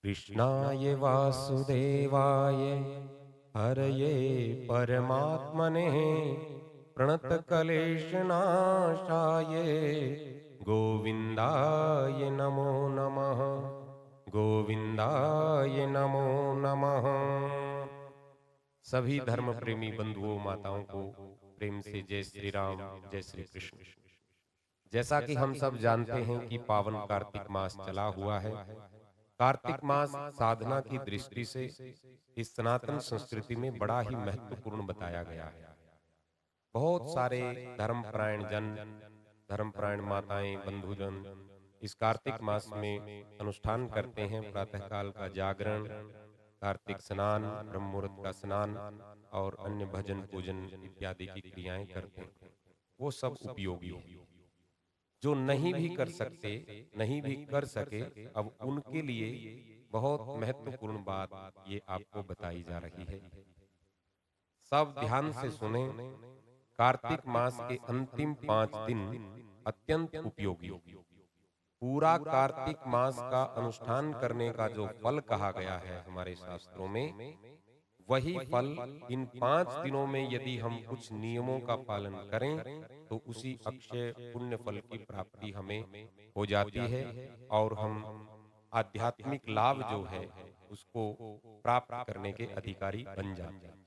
कृष्णाय वासुदेवाय हरये परमात्मने प्रणतक्लेशनाशाय गोविन्दाय नमो नमः। गोविन्दाय नमो नमः। सभी धर्म प्रेमी बंधुओं माताओं को प्रेम से जय श्री राम, जय श्री कृष्ण। जैसा कि हम सब जानते हैं कि पावन कार्तिक मास चला हुआ है। कार्तिक मास साधना की दृष्टि से इस सनातन संस्कृति में बड़ा ही महत्वपूर्ण बताया गया है। बहुत सारे धर्मपरायण जन, धर्मपरायण माताएं, बंधुजन इस कार्तिक मास में अनुष्ठान करते हैं। प्रातःकाल का जागरण, कार्तिक स्नान, ब्रह्म मुहूर्त का स्नान और अन्य भजन पूजन इत्यादि की क्रियाएं करते हैं। वो सब उपयोगी है। जो नहीं भी कर सकते, नहीं भी कर सके, अब उनके लिए बहुत महत्वपूर्ण बात ये आपको बताई जा रही है। सब ध्यान से सुने। कार्तिक मास के अंतिम 5 दिन अत्यंत उपयोगी। पूरा कार्तिक मास का अनुष्ठान करने का जो फल कहा गया है हमारे शास्त्रों में, वही फल इन 5 दिनों में यदि हम कुछ नियमों का पालन करें तो उसी अक्षय पुण्य फल की प्राप्ति हमें हो जाती है और हम आध्यात्मिक लाभ जो है उसको प्राप्त करने के अधिकारी बन जाते हैं।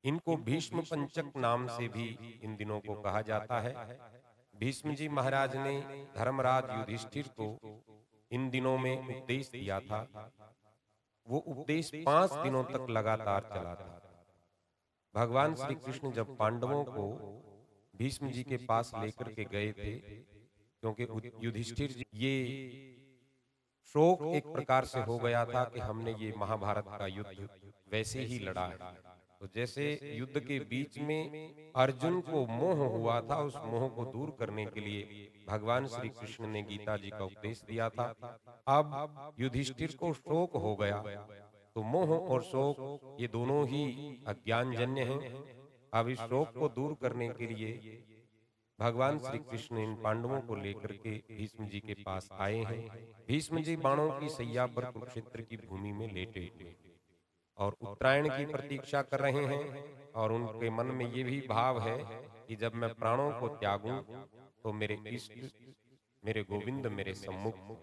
इनको भीष्म पंचक नाम से भी इन दिनों को कहा जाता है। भीष्म जी महाराज ने धर्मराज युधिष्ठिर को इन दिनों में उपदेश दिया था। वो उपदेश 5 दिनों तक लगातार चला था। भगवान श्री कृष्ण जब पांडवों को भीष्म जी के पास लेकर के गए थे, क्योंकि युधिष्ठिर जी ये शोक एक प्रकार से हो गया था कि हमने ये महाभारत का युद्ध वैसे ही लड़ा है। तो जैसे युद्ध के बीच में अर्जुन को मोह हुआ था, उस मोह को दूर करने के लिए भगवान श्री कृष्ण ने गीता जी का उपदेश दिया था। अब युधिष्ठिर को शोक हो गया। तो मोह और शोक ये दोनों ही अज्ञानजन्य हैं। अब इस शोक को दूर करने के लिए भगवान श्री कृष्ण इन पांडवों को लेकर के भीष्म जी के पास आए हैं। भीष्म जी बाणों की सैया पर कुरुक्षेत्र की भूमि में लेटे हुए हैं और उत्तरायण की प्रतीक्षा कर रहे हैं। और उनके मन में ये भी भाव है कि जब मैं प्राणों को त्यागूं तो मेरे इष्ट, मेरे गोविंद मेरे सम्मुख हों।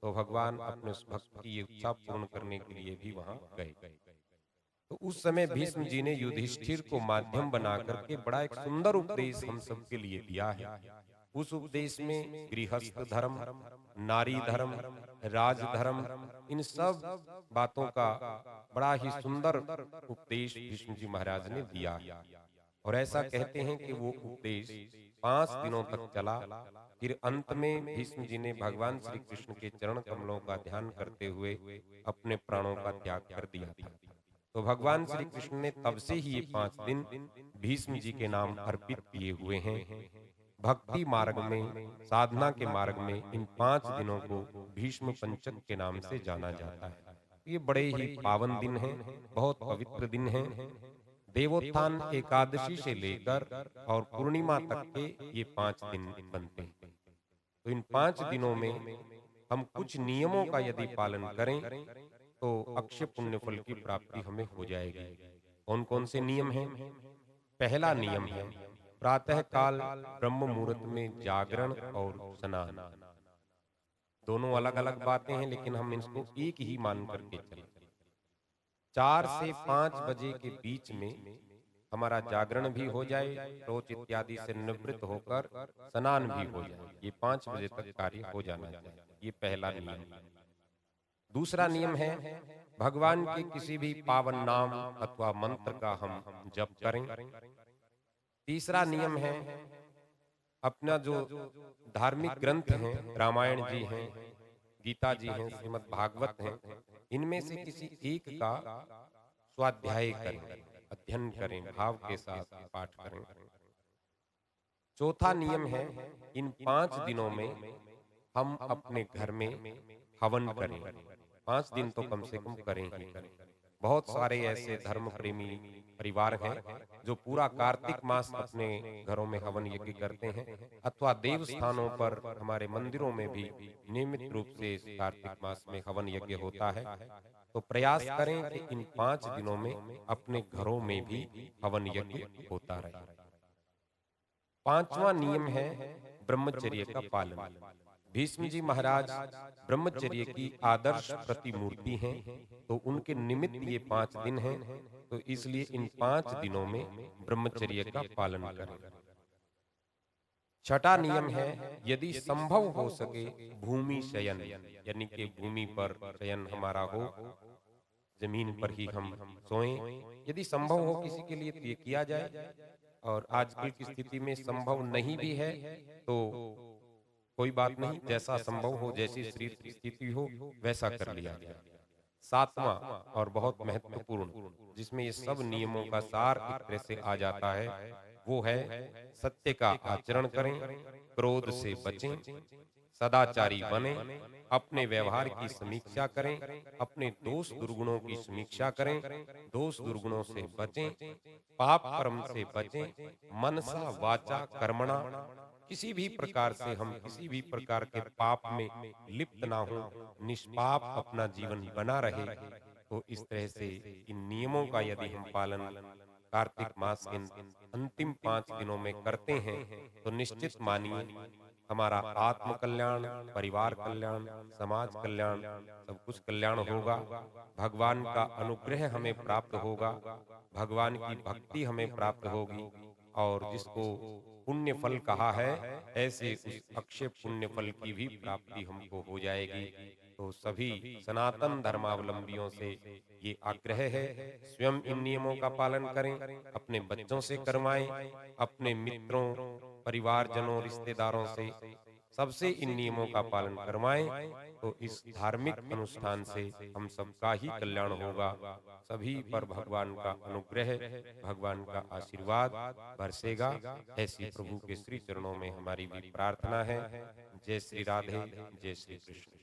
तो भगवान अपने उस भक्त की इच्छा पूर्ण करने के लिए भी वहां गए। तो उस समय भीष्म जी ने युधिष्ठिर को माध्यम बना करके बड़ा एक सुंदर उपदेश हम सबके लिए दिया है। उस उपदेश में गृहस्थ धर्म, नारी धर्म, राजधर्म, इन सब बातों का बड़ा ही सुंदर उपदेश भीष्म जी महाराज ने दिया है। और ऐसा कहते हैं कि वो उपदेश 5 दिनों तक चला। फिर अंत में भीष्म जी ने भगवान श्री कृष्ण के चरण कमलों का ध्यान करते हुए अपने प्राणों का त्याग कर दिया था। तो भगवान श्री कृष्ण ने तब से ही ये 5 दिन भीष्म जी के नाम अर्पित किए हुए हैं। भक्ति मार्ग में, साधना के मार्ग में इन 5 दिनों को भीष्म पंचक के नाम से जाना जाता है। ये बड़े ही पावन दिन हैं, बहुत पवित्र दिन हैं। देवोत्थान एकादशी से लेकर और पूर्णिमा तक के ये 5 दिन बनते हैं। तो इन 5 दिनों में हम कुछ नियमों का यदि पालन करें तो अक्षय पुण्य फल की प्राप्ति हमें हो जाएगी। कौन कौन से नियम हैं? पहला नियम है प्रातः काल ब्रह्म मुहूर्त में जागरण और स्नान। दोनों अलग अलग बातें हैं लेकिन हम इसको एक ही मान करके चलें। 4 से 5 बजे के बीच में हमारा जागरण भी हो जाए, शौच इत्यादि से निवृत्त होकर स्नान भी हो जाए। ये 5 बजे तक कार्य हो जाना चाहिए। ये पहला नियम। दूसरा नियम है भगवान के किसी भी पावन नाम अथवा मंत्र का हम जप करें। तीसरा नियम है अपना जो धार्मिक ग्रंथ हैं, रामायण जी हैं, गीता जी हैं, श्रीमद् भागवत हैं, इनमें से किसी एक का स्वाध्याय करें, अध्ययन करें, भाव के साथ पाठ करें। चौथा नियम है इन 5 दिनों में हम अपने घर में हवन करें। 5 दिन तो कम से कम करें ही करें। बहुत सारे ऐसे धर्म प्रेमी परिवार हैं जो पूरा कार्तिक मास अपने घरों में हवन यज्ञ करते हैं, अथवा देव स्थानों पर हमारे मंदिरों में भी नियमित रूप से इस कार्तिक मास में हवन यज्ञ होता है। तो प्रयास करें कि इन 5 दिनों में अपने घरों में भी हवन यज्ञ होता रहे। 5वां नियम है ब्रह्मचर्य का पालन। भीष्म जी महाराज ब्रह्मचर्य की आदर्श प्रतिमूर्ति हैं, तो उनके निमित्त ये 5 दिन हैं, तो इसलिए इन 5 दिनों में ब्रह्मचर्य का पालन करें। छठा नियम है, यदि संभव हो सके भूमि शयन, यानी कि भूमि पर शयन हमारा हो, जमीन पर ही हम सोएं। यदि संभव हो किसी के लिए तो ये किया जाए, और आजकल की स्थिति में संभव नहीं भी है तो कोई बात नहीं, जैसा संभव हो, जैसी शरीर की स्थिति हो, वैसा कर लिया जाए। 7वां और बहुत महत्वपूर्ण, जिसमें ये सब नियमों का सार एक तरह से आ जाता है, वो है सत्य का आचरण करें, क्रोध से बचें, सदाचारी बने, अपने व्यवहार की समीक्षा करें, अपने दोष दुर्गुणों की समीक्षा करें, दोष दुर्गुणों से बचें, पाप कर्म से बचें, मनसा वाचा कर्मणा, किसी भी प्रकार से हम किसी भी प्रकार के पाप में लिप्त ना हो, निष्पाप अपना जीवन बना रहे। तो इस तरह से इन नियमों का यदि हम पालन कार्तिक मास के अंतिम 5 दिनों में करते हैं, तो निश्चित मानिए हमारा आत्म कल्याण, परिवार कल्याण, समाज कल्याण, सब कुछ कल्याण होगा। भगवान का अनुग्रह हमें प्राप्त होगा, भगवान की भक्ति हमें प्राप्त होगी, और जिसको पुण्य फल कहा है, ऐसे उस अक्षय पुण्य फल की भी प्राप्ति हमको हो जाएगी। तो सभी सनातन धर्मावलंबियों से ये आग्रह है, स्वयं इन नियमों का पालन करें, अपने बच्चों से करवाएं, अपने मित्रों, परिवारजनों, रिश्तेदारों से, सबसे इन नियमों का पालन करवाएं। तो इस धार्मिक अनुष्ठान से हम सबका ही कल्याण होगा, सभी पर भगवान का अनुग्रह, भगवान का आशीर्वाद बरसेगा। ऐसी प्रभु के श्री चरणों में हमारी भी प्रार्थना है। जय श्री राधे, जय श्री कृष्ण।